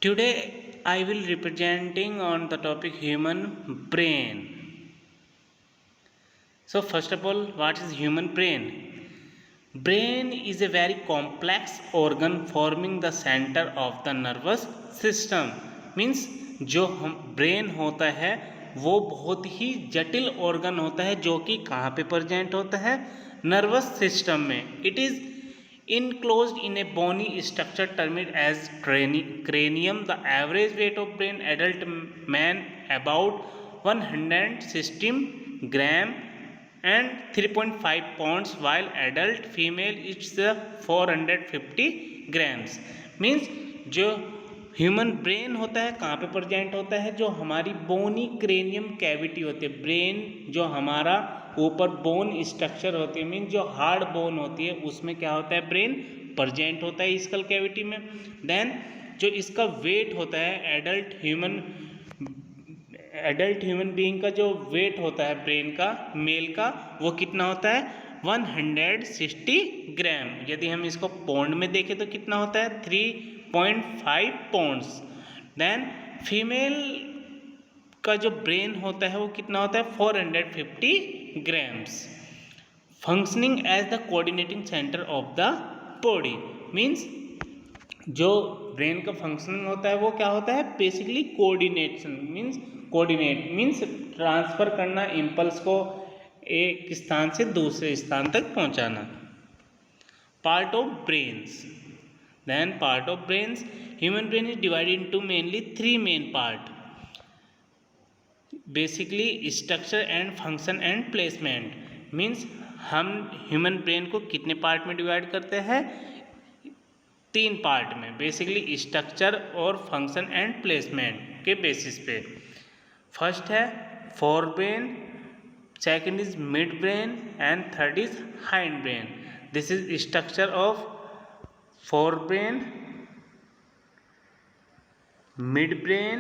Today I will representing on the topic human brain. So first of all, what is human brain? Brain is a very complex organ forming the center of the nervous system. Means जो हम brain होता है वो बहुत ही जटिल organ होता है जो कि कहाँ पे प्रेजेंट होता है, नर्वस सिस्टम में. It is enclosed in a bony structure termed as cranium. The average weight of brain adult man about 116 gram and 3.5 pounds, while adult female is 450 grams. Means जो ह्यूमन ब्रेन होता है कहाँ पे present होता है, जो हमारी बोनी क्रेनियम कैविटी होती है. ब्रेन जो हमारा ऊपर बोन स्ट्रक्चर होती है, मीन जो हार्ड बोन होती है उसमें क्या होता है, ब्रेन प्रेजेंट होता है स्कल कैविटी में. देन जो इसका वेट होता है एडल्ट ह्यूमन बीइंग का जो वेट होता है ब्रेन का मेल का, वो कितना होता है 160 ग्राम. यदि हम इसको पौंड में देखें तो कितना होता है 3.5 पाउंड्स. देन फीमेल का जो ब्रेन होता है वो कितना होता है 450 grams. Functioning as the coordinating center of the body. Means जो ब्रेन का फंक्शनिंग होता है वो क्या होता है, basically coordination. Coordinate means transfer करना इम्पल्स को एक स्थान से दूसरे स्थान तक पहुंचाना. Part of brains. Then part of brains, human brain is divided into mainly 3 main part. Basically structure and function and placement. Means हम ह्यूमन ब्रेन को कितने पार्ट में डिवाइड करते हैं, 3 पार्ट में, बेसिकली स्ट्रक्चर और फंक्शन एंड प्लेसमेंट के basis पे. फर्स्ट है forebrain, second is midbrain and third is hindbrain. This is structure of forebrain, midbrain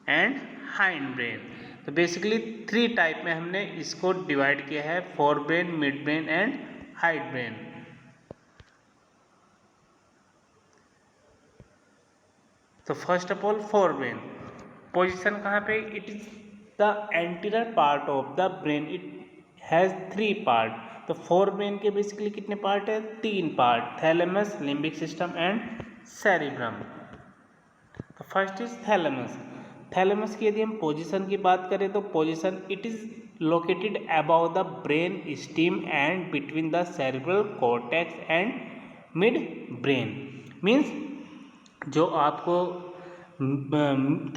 and hindbrain. तो basically 3 type में हमने इसको divide किया है, forebrain, midbrain and hindbrain. तो first of all forebrain position कहाँ पे, it is the anterior part of the brain. It has 3 part. तो फोर ब्रेन के बेसिकली कितने पार्ट है, 3 part, thalamus, limbic system and cerebrum. तो first is thalamus. Thalamus की यदि हम पोजीशन की बात करें तो position it is located about the brain steam and between the cerebral cortex and mid brain. Means जो आपको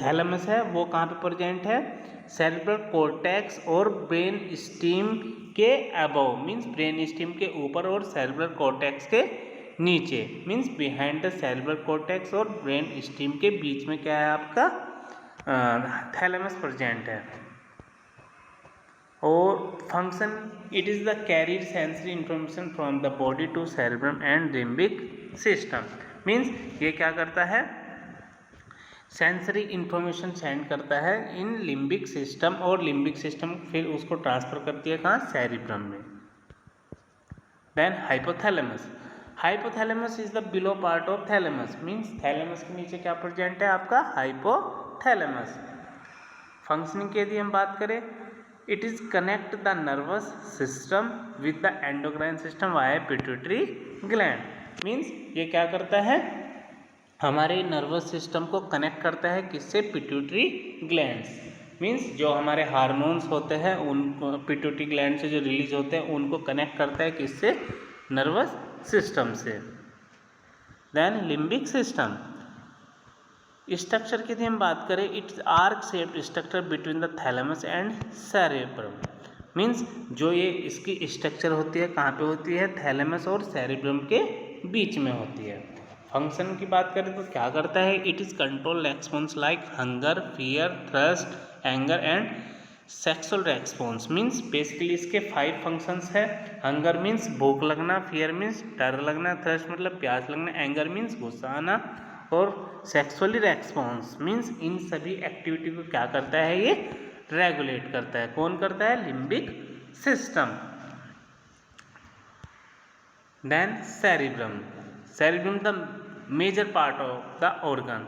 थैलेमस है वो कहाँ पे प्रेजेंट है, सेरिब्रल कॉर्टेक्स और ब्रेन स्टीम के अबव. मीन्स ब्रेन स्टीम के ऊपर और सेरिब्रल कॉर्टेक्स के नीचे. Means behind the cerebral cortex और ब्रेन स्टीम के बीच में क्या है आपका थैलेमस प्रेजेंट है. और function it is the carried sensory information from the body to cerebrum and limbic system. Means ये क्या करता है, सेंसरी इंफॉर्मेशन सेंड करता है इन लिम्बिक सिस्टम, और लिम्बिक सिस्टम फिर उसको ट्रांसफर करती है कहाँ, सेरिब्रम में. Then hypothalamus. Hypothalamus is the below part of thalamus. Means thalamus के नीचे क्या प्रेजेंट है आपका, हाइपोथैलेमस. फंक्शनिंग की यदि हम बात करें, it is connect the nervous system with the endocrine system via pituitary gland. Means ये क्या करता है, हमारे नर्वस सिस्टम को कनेक्ट करता है किससे, पिट्यूटरी ग्लैंड्स. मीन्स जो हमारे हार्मोन्स होते हैं उनको पिट्यूटरी ग्लैंड से जो रिलीज होते हैं उनको कनेक्ट करता है किससे, नर्वस सिस्टम से. Then limbic system. स्ट्रक्चर की यदि हम बात करें, it's arc shaped structure between the thalamus and cerebrum. Means जो ये इसकी स्ट्रक्चर होती है कहाँ पे होती है, थैलेमस और सेरेब्रम के बीच में होती है. फंक्शन की बात करें तो क्या करता है, it is control response like hunger, fear, thrust, anger and sexual response. Means basically इसके 5 फंक्शंस है. हंगर मीन्स भूख लगना, फियर मीन्स डर लगना, थ्रस्ट मतलब प्यास लगना, एंगर मीन्स गुस्सा आना, और सेक्सुअली रेस्पॉन्स मीन्स इन सभी एक्टिविटी को क्या करता है, ये रेगुलेट करता है. कौन करता है, limbic system. Then cerebrum. Cerebrum the major part of the organ.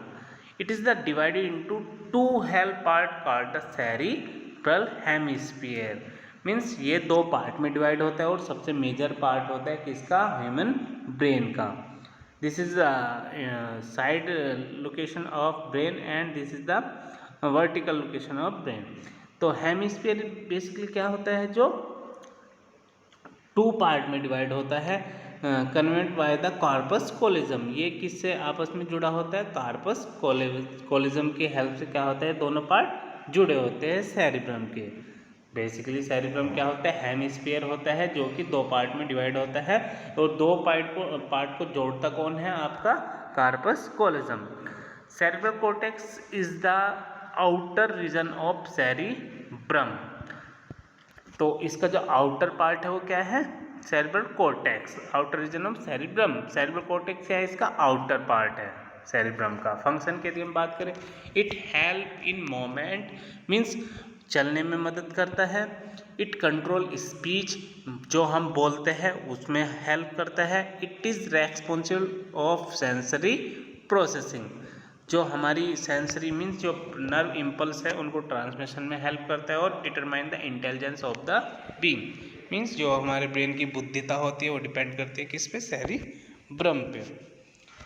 It is the divided into two half part called the cerebral hemisphere. Means ये दो पार्ट में डिवाइड होता है और सबसे मेजर पार्ट होता है किसका, ह्यूमन ब्रेन का। This is the side location of brain and this is the vertical location of brain. तो हेमिस्फीयर बेसिकली क्या होता है, जो टू पार्ट में डिवाइड होता है, कन्वेंट बाय द कार्पस कोलिज्म। ये किससे आपस में जुड़ा होता है, कार्पस कोलिज्म की हेल्प से क्या होता है, दोनों पार्ट जुड़े होते हैं सेरिब्रम के। बेसिकली सेरिब्रम क्या होता है, हेमिस्फीयर होता है जो कि दो पार्ट में डिवाइड होता है और दो पार्ट को जोड़ता कौन है, आपका corpus callosum. Cerebral cortex is the outer region of cerebrum. तो इसका जो आउटर पार्ट है वो क्या है, cerebral cortex, outer region of cerebrum. Cerebral cortex क्या है, इसका आउटर पार्ट है सेरिब्रम का। फंक्शन के लिए हम बात करें, it help in movement, means चलने में मदद करता है। इट कंट्रोल स्पीच, जो हम बोलते हैं उसमें हेल्प करता है। It is responsible of sensory processing, जो हमारी सेंसरी मीन्स जो नर्व इम्पल्स है उनको ट्रांसमिशन में हेल्प करता है। और determine the intelligence of the being, means जो हमारे ब्रेन की बुद्धिता होती है वो डिपेंड करती है किस पे, सेरिब्रम पे।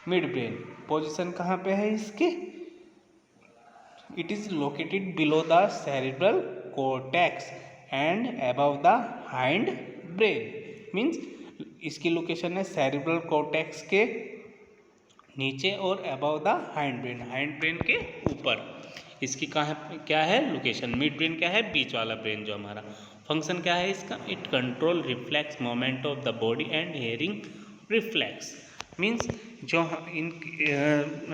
मिड ब्रेन पोजीशन कहाँ पे है इसकी, it is located below the cerebral cortex and above the hind brain. Means इसकी लोकेशन है सेरिब्रल कॉर्टेक्स के नीचे और अबव द हाइंड ब्रेन के ऊपर। इसकी कहाँ क्या है लोकेशन, मिड ब्रेन क्या है, बीच वाला ब्रेन जो हमारा। फंक्शन क्या है इसका, it control reflex moment of the body and hearing reflex. Means जो इन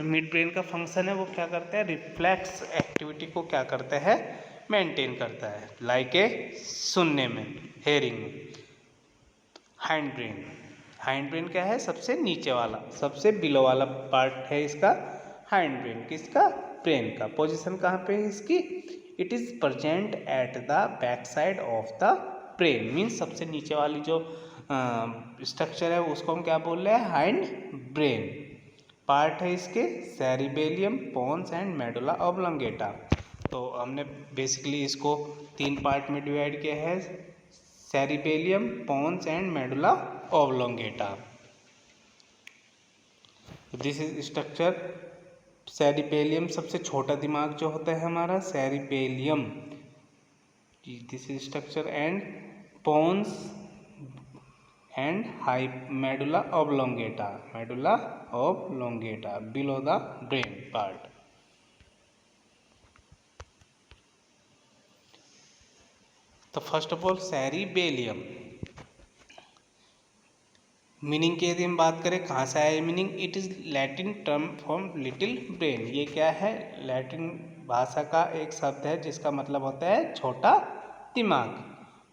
मिड ब्रेन का फंक्शन है वो क्या करता है, रिफ्लेक्स एक्टिविटी को क्या करता है, मेंटेन करता है, लाइक ए सुनने में, हेयरिंग में। हाइंड ब्रेन क्या है, सबसे नीचे वाला, सबसे बिलो वाला पार्ट है इसका हाइंड ब्रेन, किसका, ब्रेन का। पोजीशन कहाँ पे है इसकी, it is present at the back side of the brain. Means सबसे नीचे वाली जो स्ट्रक्चर है उसको हम क्या बोल रहे हैं, हाइंड ब्रेन। पार्ट है इसके सेरिबेलियम, पोन्स एंड मेडुला ऑब्लोंगेटा। तो हमने बेसिकली इसको तीन पार्ट में डिवाइड किया है, cerebellum, pons and medulla oblongata. This is structure, cerebellum सबसे छोटा दिमाग जो होता है हमारा, cerebellum, this is structure, and pons and high medulla oblongata, below the brain part. तो first of all cerebellum, meaning की यदि हम बात करें कहाँ से आया meaning, it is Latin term from little brain. ये क्या है, लैटिन भाषा का एक शब्द है जिसका मतलब होता है छोटा दिमाग।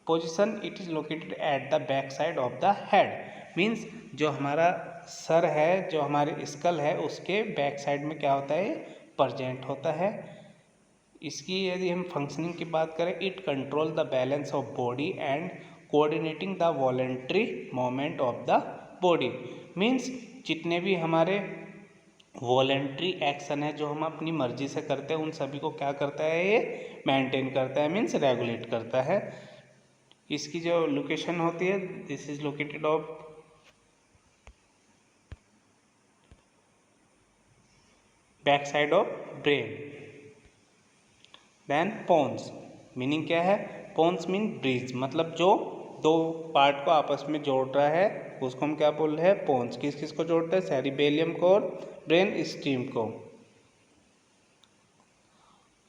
Position, it is located at the back side of the head. Means जो हमारा सर है, जो हमारे स्कल है, उसके बैक साइड में क्या होता है, प्रेजेंट होता है। इसकी यदि हम फंक्शनिंग की बात करें, it control the balance of body and coordinating the voluntary moment of the body. Means जितने भी हमारे वॉलेंट्री एक्शन है जो हम अपनी मर्जी से करते हैं उन सभी को क्या करता है, ये मेंटेन करता है, मीन्स रेगुलेट करता है। इसकी जो लोकेशन होती है, this is located of back side of brain. Then pons, meaning क्या है, पोन्स मीन ब्रिज, मतलब जो दो पार्ट को आपस में जोड़ रहा है उसको हम क्या बोल रहे हैं, पोन्स। किस किस को जोड़ते हैं, सेरिबेलियम को और ब्रेन स्टीम को।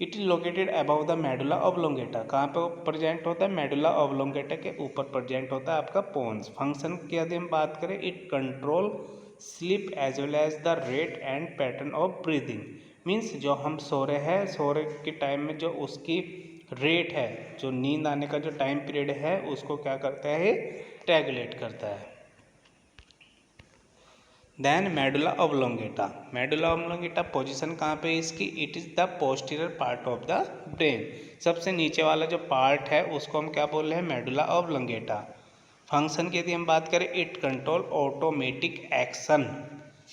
It is located above the medulla oblongata, कहाँ पे प्रेजेंट होता है, मेडुला ऑब्लोंगेटा के ऊपर प्रेजेंट होता है आपका पोन्स। फंक्शन की यदि हम बात करें, it control sleep as well as the rate and pattern of breathing. Means जो हम सो रहे हैं, सो रहे के टाइम में जो उसकी रेट है, जो नींद आने का जो टाइम पीरियड है उसको क्या करता है, रेगुलेट करता है। Then medulla oblongata, medulla oblongata position कहाँ पे है इसकी, it is the posterior part of the brain. सबसे नीचे वाला जो पार्ट है उसको हम क्या बोल रहे हैं, मेडुला ऑब्लोंगेटा। फंक्शन की यदि हम बात करें, it control automatic action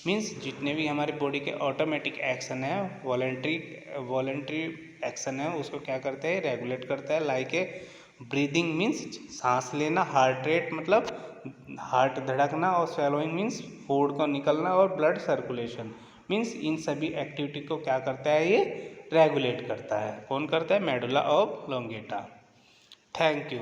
means जितने भी हमारे बॉडी के ऑटोमेटिक एक्शन है, वॉलेंट्री एक्शन है, उसको क्या करते हैं, रेगुलेट करता है। लाइक ए ब्रीदिंग मीन्स सांस लेना, हार्ट रेट मतलब हार्ट धड़कना, और स्वेलोइंग मीन्स फूड को निकलना, और ब्लड सर्कुलेशन मीन्स इन सभी एक्टिविटी को क्या करता है, ये रेगुलेट करता है। कौन करता है, मेडुला ऑब्लोंगेटा। Thank you.